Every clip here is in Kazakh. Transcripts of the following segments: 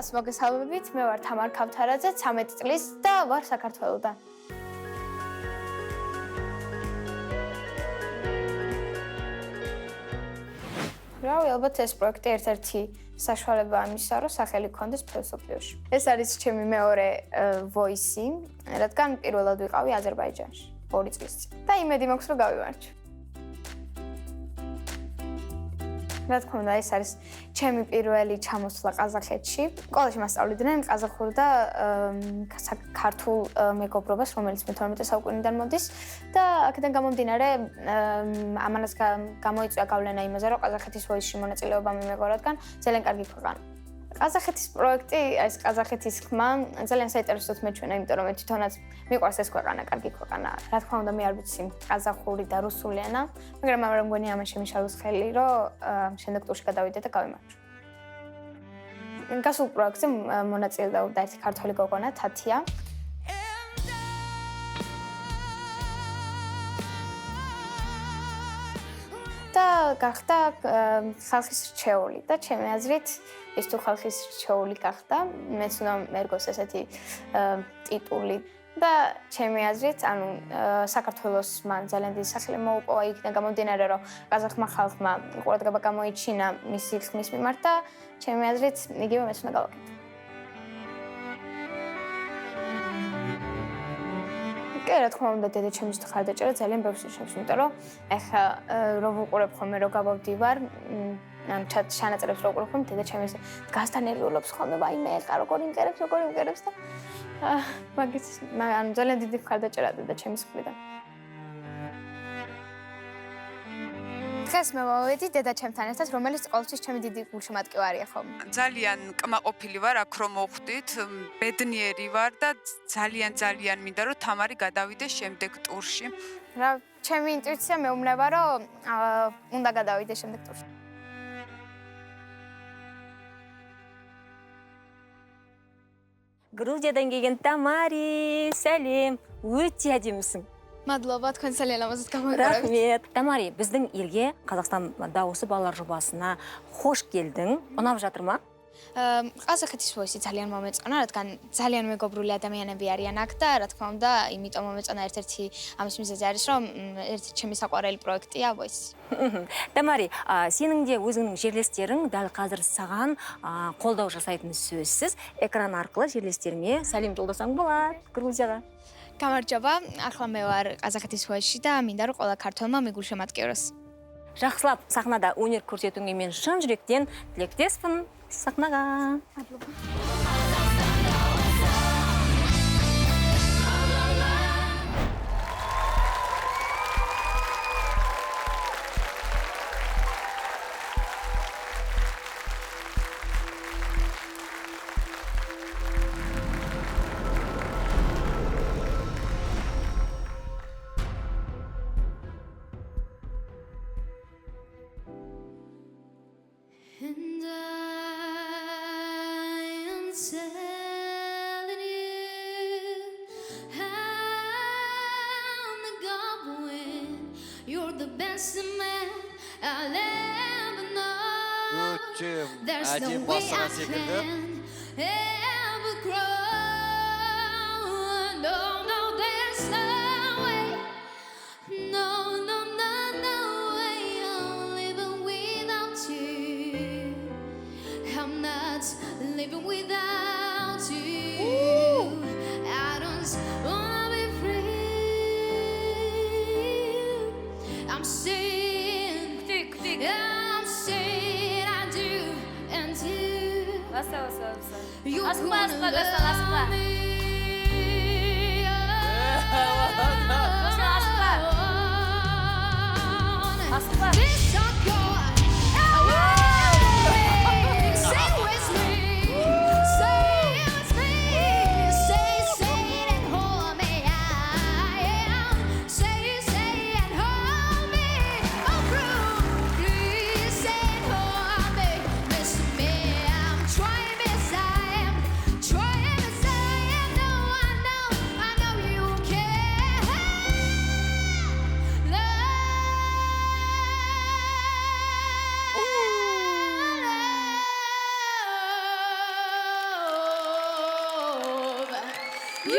ყველას მოგესალმებით, მე ვარ თამარ ქავთარაძე, 13 წლის და ვარ საქართველოდან. ალბათ ეს პროექტი ერთ-ერთი საშუალებაა იმისა, რომ სახელი გქონდეს ფილოსოფიაში. ეს არის ჩემი მეორე voice-ი, რადგან პირველად ვიყავი აზერბაიჯანში 2 წლის წინ. და იმედი მაქვს, რომ გავიმარჯვე. რა თქმა უნდა, ეს არის ჩემი პირველი ჩამოსვლა ყაზახეთში. სკოლაში მასწავლიდნენ ყაზახურ და ქართულ მეგობრობას, რომელიც მე-12 საუკუნიდან მოდის და აქედან გამომდინარე ამანაც გამოიწვია გავლენა იმაზე, რომ ყაზახეთის voice-ში მონაწილეობა მიმეღო, რადგან ძალიან კარგი ქვეყანა. ყაზახეთის პროექტი, ეს ყაზახეთის ხმა ძალიან საინტერესოდ მეჩვენა, იმიტომ რომ მე თვითონაც მიყვარს ეს ქვეყანა, კარგი ქვეყანაა. რა თქმა უნდა, მე არ ვიცი ყაზახური და რუსული ენა, მაგრამ არ მგონი ამან შემიშალოს ხელი, რომ შემდეგ ტურში გადავიდე და გავიმარჯვე. გასულ პროექტზე მონაწილეობდა ერთი ქართველი გოგონა, თათია. და გახდა ხალხის რჩეული და ჩემი აზრით ის თუ ხალხის რჩეული გახდა, მეც უნდა მერგოს ესეთი ტიტული და ჩემი აზრით, ანუ საქართველოს მან ძალიან დიდი სახელი მოუპოვა იქიდან გამომდინარე, რომ ყაზახმა ხალხმა ყურადღება გამოიჩინა მისი ხმის მიმართ და ჩემი აზრით იგივე მეც უნდა გავაკეთო. რა თქმა უნდა, დედაჩემის ხარდაჭერა ძალიან ბევრს ნიშნავს, იმიტომ რომ ეხლა რო ვუყურებ ხოლმე, რო გავავდივარ, ან ჩანაწერებს რო ვუყურებ ხოლმე, დედაჩემის დგასთან ელოლობს ხოლმე, ვაიმე, ეხლა როგორ იმკერებს და მაგის ანუ ძალიან დიდი ხარდაჭერა დედაჩემის მხრიდან. დღეს მე მოვედი დედაჩემთან ერთად, რომელიც ყოველთვის ჩემი დიდი გულშემატკივარია ხოლმე. ძალიან კმაყოფილი ვარ აქ რომ მოვხვდით, ბედნიერი ვარ და ძალიან მინდა რომ თამარი გადავიდეს შემდეგ ტურში. რა, ჩემი ინტუიცია მეუბნება რომ უნდა გადავიდეს შემდეგ ტურში. Грузиядан келген Тамари, сәлем, өте әдемісің. Мадлоба, თქვენ ძალიან ლამაზად გამოიყურებით. Рахмет. Тамари, біздің елге Қазақстан дауысы балалар жобасына қош келдің. Ұнап жатыр ма? ყაზახეთის voice ძალიან მომეწონა, რადგან ძალიან მეგობრული ადამიანები არიან აქ და რა თქმა უნდა, იმიტომ მომეწონა ერთ-ერთი ამის მიზეზი არის, რომ ერთ-ერთი ჩემი საყვარელი პროექტია voice. Тамари, сенің де өзіңнің жерлестерің дәл қазір саған қолдау жасайтыны сөзсіз. Экран арқылы жерлестеріңе сәлем жолдасаң болады Грузияға. გამარჯობა, ახლა მე ვარ ყაზახეთის voice-ში და მინდა რომ ყველა ქართველმა მიგულშემატკივროს. Жақсылап сахнада өнер көрсетуіңе мен шын жүректен тілектеспін. Сахнаға. Один бассана секілді. Браво,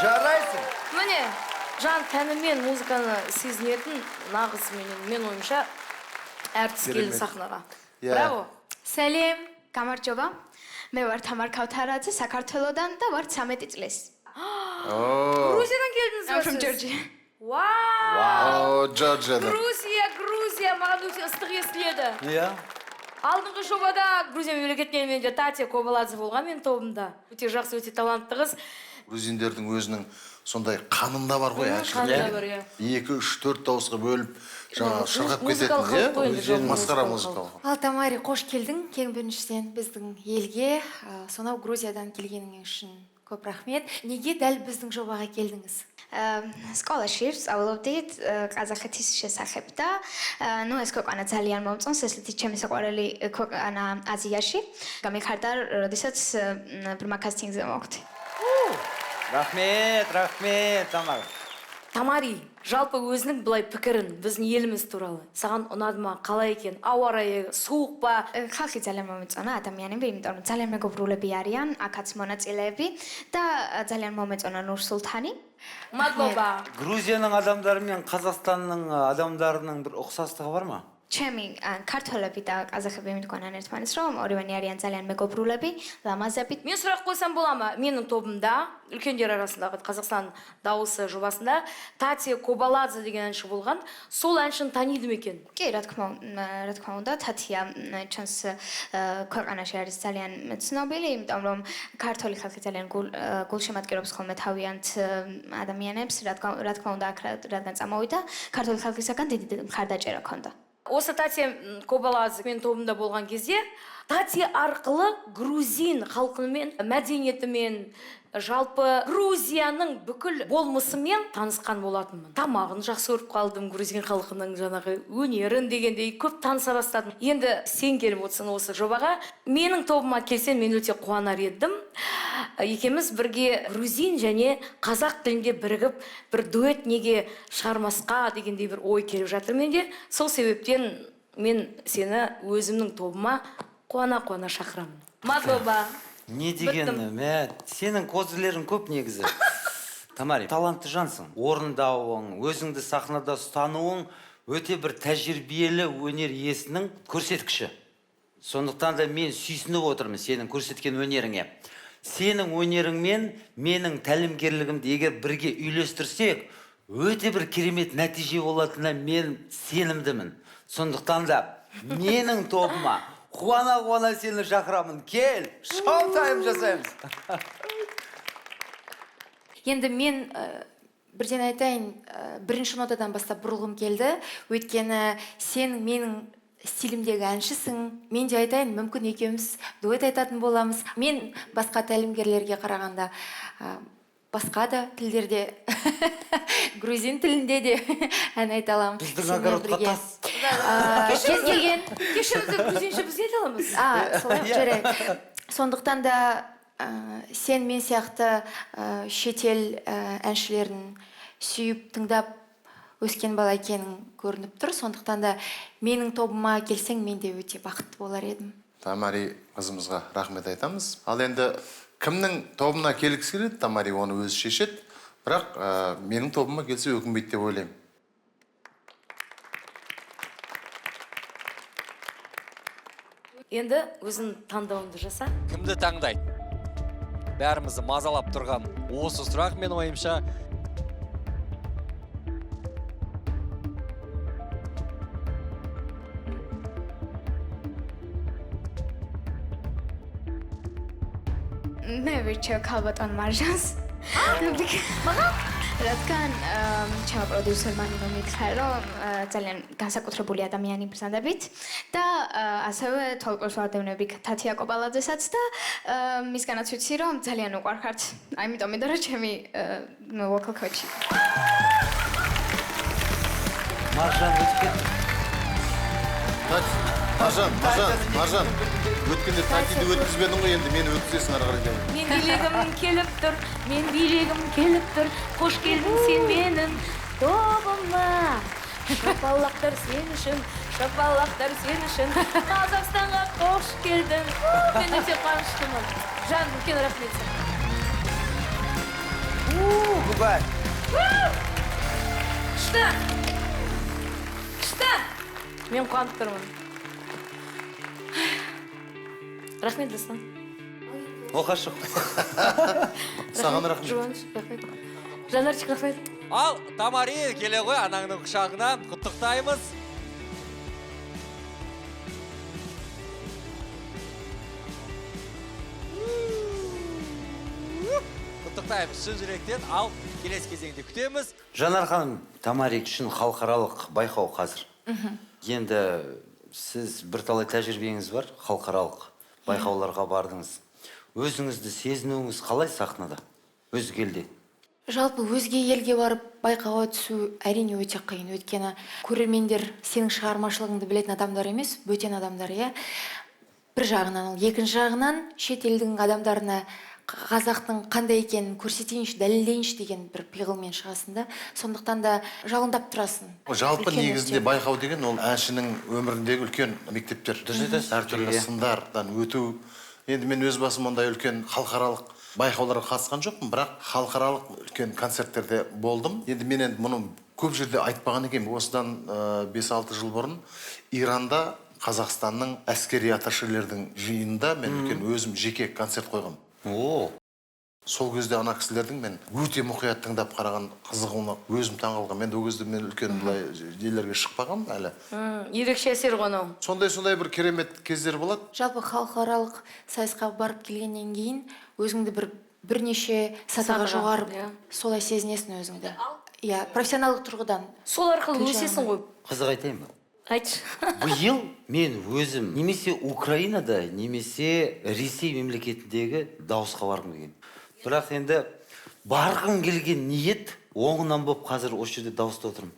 жарайсың. Міне, жан тәнімен музыканы сезінетін нағыз мен ойымша әртіс келді сахнаға. Браво. Сәлем, გამარჯობა. მე ვარ თამარ ქავთარაძე საქართველოდან და ვარ 13 წლის. Грузиядан келдіңіз ба I'm from сіз? Georgia. Вау! Джорджиядан. Грузия, маған өте ыстық естіледі. Иә. Алдыңғы жобада Грузия мемлекетінен менде Татья Кобаладзе болған мен тобымда. Өте жақсы, өте талантты қыз. Грузиндердің өзінің сондай қанында бар ғой, қанында бар, иә. 2, 3, 4 дауысқа бөліп, жаңа шырғап музыкалық кететін, қылық қой енді, иә? Масқара музыкалық. Ал Тамари, қош келдің. Ең біріншіден біздің елге, сонау Грузиядан келгенің үшін көп рахмет. Неге дәл біздің жобаға келдіңіз? სკოლაში ვსწავლობდით ყაზახეთის შესახებ და ნუ ეს ქვეყანა ძალიან მომწონს, ესეთი ჩემი საყვარელი ქვეყანა აზიაში. გამიხარდა, როდესაც ბრმა კასტინგზე მოვხდი. Рахмет, Тамара. Тамари, жалпы өзінің былай пікірін біздің еліміз туралы. Саған ұнады ма, қалай екен, ауа райы, суық па? ხალხი ძალიან მომეწონა ადამიანები, იმიტომ რომ ძალიან მეგობრულები არიან, აქაც მონაწილეები და ძალიან მომეწონა ნურსულთანი. Мадლоба. Грузияның адамдары мен Қазақстанның адамдарының бір ұқсастығы бар ма? ჩემი ქართველები და ყაზახები მithქვანან ერთმანეთს, რომ ორივენი არიან ძალიან მეგობრულები, ლამაზები. Мен сұрақ қойсам бола ма? Менің тобымда, үлкендер арасындағы Қазақстан дауысы жобасында Татья Кобаладзе деген әнші болған. Сол әншіні таниды ма екен? კი, რა თქმა უნდა, თათია ჩვენს ქვეყანაში არის ძალიან ცნობილი, იმიტომ რომ ქართული ხალხი ძალიან გულშემატკივრობს ხოლმე თავიანთ ადამიანებს, რა თქმა უნდა, აქ რადგან წამოვიდა, ქართული ხალხისაგან დიდი მხარდაჭერა ჰქონდა. Осы Татья Кобаладзе мен тобымда болған кезде, Татья арқылы грузин халқымен, мәдениетімен, жалпы Грузияның бүкіл болмысымен танысқан болатынмын. Тамағын жақсы көріп қалдым, грузин халқының жаңағы өнерін дегендей көп таныса бастадым. Енді сен келіп отырсың осы жобаға. Менің тобыма келсең, мен өте қуанар едім. Екеміз бірге грузин және қазақ тілінде бірігіп, бір дуэт неге шығармасқа дегендей бір ой келіп жатыр менде. Сол себептен мен сені өзімнің тобыма қуана-қуана шақырамын. Мадоба. Не деген, сенің козырлерің көп негізі. Тамари, талантты жансың. Орындауың, өзіңді сахнада ұстануың өте бір тәжірибелі өнер иесінің көрсеткіші. Сондықтан да мен сүйсініп отырмын сенің көрсеткен өнеріңе. Сенің өнеріңмен менің тәлімгерлігімді егер бірге үйлестірсек, өте бір керемет нәтиже болатынына мен сенімдімін. Сондықтан да менің тобыма қуана-қуана сені шақырамын. Кел, шоу-тайм жасаймыз. Енді мен бірден айтайын, бірінші нотадан бастап бұрылғым келді. Өйткені сен менің стилімдегі әншісің. Мен де айтайын, мүмкін екеуміз дуэт айтатын боламыз. Мен басқа тәлімгерлерге қарағанда басқа да тілдерде, грузин тілінде де ән айта аламын. Біздің огородқа тас. Кез келген. Кешімізді грузинше бізге айта аламыз. Солай жарайды. Сондықтан да сен мен сияқты шетел әншілерін сүйіп тыңдап өскен бала екенің көрініп тұр. Сондықтан да менің тобыма келсең, мен де өте бақытты болар едім. Тамари қызымызға рахмет айтамыз. Ал енді кімнің тобына келгісі келеді, Тамари оны өзі шешеді. Бірақ менің тобыма келсе өкінбейді деп ойлаймын. Енді өзің таңдауыңды жаса. Кімді таңдайды? Бәрімізді мазалап тұрған осы сұрақ мен ойымша. მე ვირჩევ ქალბატონ მარჟანს. რადგან ჩემო პროდიუსერმა მითხრა, რომ ძალიან განსაკუთრებული ადამიანი ბრძანდებით და ასევე თოლკოს ვარდევნები თათია კობალაძესაც და მისგანაც ვიცი, რომ ძალიან უყვარხართ. აიმიტომ მინდა რომ ჩემი vocal coach. Маржан, өтіп кет. Маржан. Өткенде тантиді өткізбедің ғой, енді мені өткізесің ары қарай деп. Мен билегім келіп тұр, мен билегім келіп тұр. Қош келдің сен менің тобыма. Шапалақтар сен үшін, шапалақтар сен үшін. Қазақстанға қош келдің. Мен өте қуаныштымын. Жан, үлкен рахмет саған. Губай. Күшті! Мен қуанып тұрмын. Рахмет достан. Оқашы. Саған рахмет. Жұбаныш, рахмет. Жанарчик, рахмет. Ал, Тамари, келе ғой анаңның құшағынан құттықтаймыз. Құттықтаймыз шын жүректен. Ал, келесі кезеңде күтеміз. Жанар ханым, Тамари үшін халықаралық байқау қазір. Енді сіз бірталай тәжірибеңіз бар, халықаралық байқауларға бардыңыз. Өзіңізді сезінуіңіз қалай сахнада, өзге елде? Жалпы өзге елге барып байқауға түсу әрине өте қиын. Өйткені көрермендер сенің шығармашылығыңды білетін адамдар емес, бөтен адамдар, иә. Бір жағынан, ол екінші жағынан шет елдің адамдарына қазақтың қандай екенін көрсетейінші, дәлелдейінші деген бір пиғылмен шығасың да. Сондықтан да жалындап тұрасың. Жалпы Үлкен негізінде үстем. байқау деген ол әншінің өміріндегі үлкен мектептер. Әртүрлі сындардан өту. Енді мен өз басым ондай үлкен халықаралық байқауларға қатысқан жоқпын, бірақ халықаралық үлкен концерттерде болдым. Енді мен мұны көп жерде айтпаған екенмін. Осыдан 5-6 жыл бұрын Иранда Қазақстанның әскери аташелердің жиынында мен үлкен өзім жеке концерт қойғам. О, Сол кезде ана кісілердің мен өте мұқият тыңдап қараған қызығуына өзім таңғалғам. Мен ол кезде мен үлкен былай жерлерге шықпағам әлі. Ерекше әсер ғанау. Сондай бір керемет кездер болады. Жалпы халықаралық сайысқа барып келгеннен кейін өзіңді бірнеше сатыға жоғары солай сезінесің өзіңді. Иә, профессионалдық тұрғыдан. Сол арқылы өсесің ғой. қызық айтайын ба? Айтшы. Биыл мен өзім немесе Украинада, немесе Ресей мемлекетіндегі дауысқа барғым келген. Бірақ енді барғым келген ниет оңынан болып қазір осы жерде дауыста отырмын.